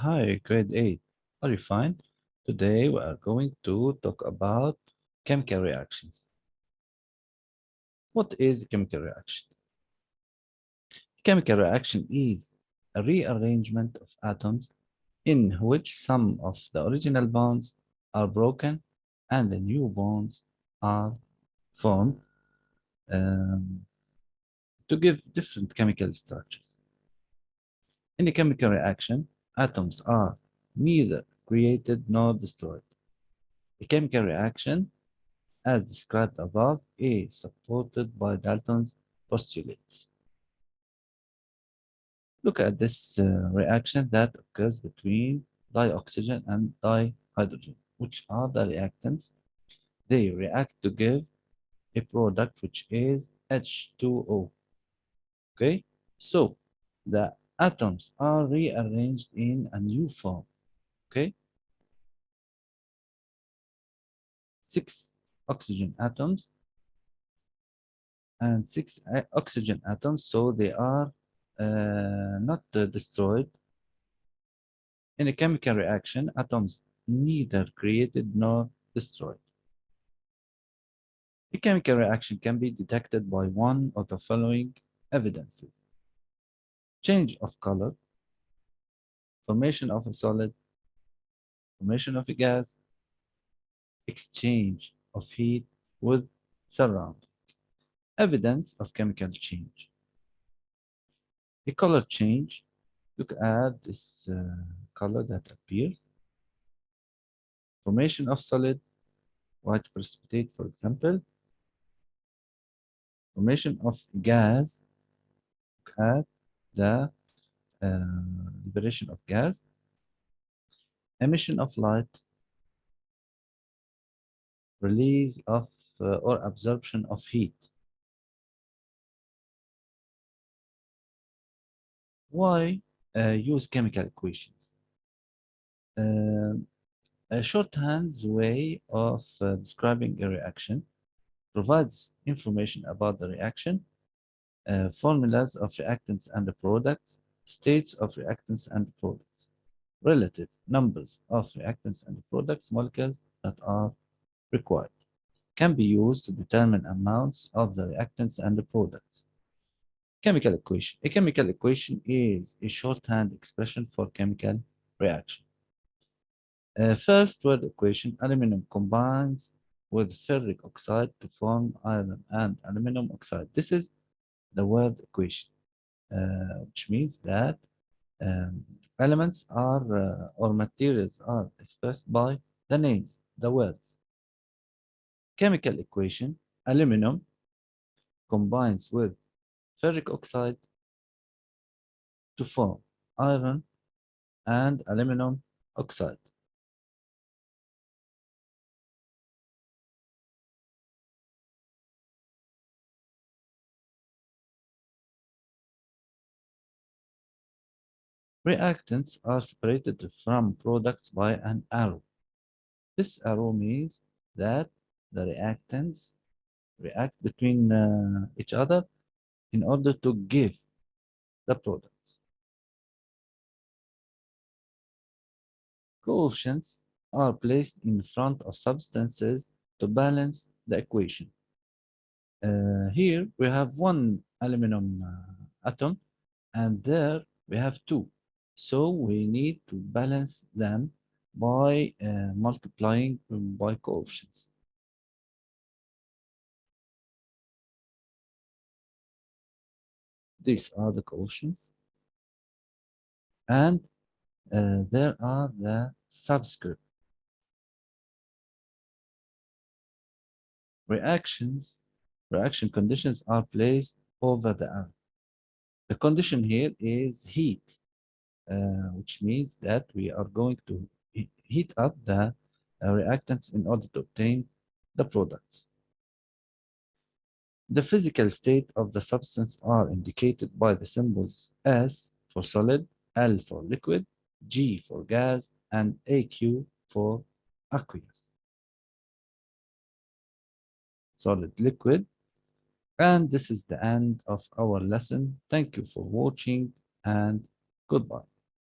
Hi, grade 8. Are you fine? Today we are going to talk about chemical reactions. What is a chemical reaction? Chemical reaction is a rearrangement of atoms in which some of the original bonds are broken and the new bonds are formed um, to give different chemical structures. In a chemical reaction, atoms are neither created nor destroyed. A chemical reaction, as described above, is supported by Dalton's postulates. Look at this reaction that occurs between dioxygen and dihydrogen, which are the reactants. They react to give a product which is H2O. Okay, so the atoms are rearranged in a new form. Okay, 6 oxygen atoms and 6 oxygen atoms, so they are not destroyed. In a chemical reaction, atoms neither created nor destroyed. A chemical reaction can be detected by one of the following evidences: change of color, formation of a solid, formation of a gas, exchange of heat with surrounding. Evidence of chemical change. A color change. Look at this color that appears. Formation of solid, white precipitate, for example. Formation of gas. Look at the liberation of gas. Emission of light. Release of or absorption of heat. Why use chemical equations? A shorthand way of describing a reaction provides information about the reaction, formulas of reactants and the products, states of reactants and products, relative numbers of reactants and products molecules that are required, can be used to determine amounts of the reactants and the products. Chemical equation. A chemical equation is a shorthand expression for chemical reaction. First word equation, aluminum combines with ferric oxide to form iron and aluminum oxide. This is the word equation, which means that um, elements are or materials are expressed by the names, the words. Chemical equation, aluminum combines with ferric oxide to form iron and aluminum oxide. Reactants are separated from products by an arrow. This arrow means that the reactants react between each other in order to give the products. Coefficients are placed in front of substances to balance the equation. Here we have one aluminum atom and there we have two. So we need to balance them by multiplying by coefficients. These are the coefficients. And there are the subscript. Reaction conditions are placed over the arrow. The condition here is heat, which means that we are going to heat up the reactants in order to obtain the products. The physical state of the substance are indicated by the symbols S for solid, L for liquid, G for gas, and AQ for aqueous. Solid, liquid. And this is the end of our lesson. Thank you for watching and goodbye.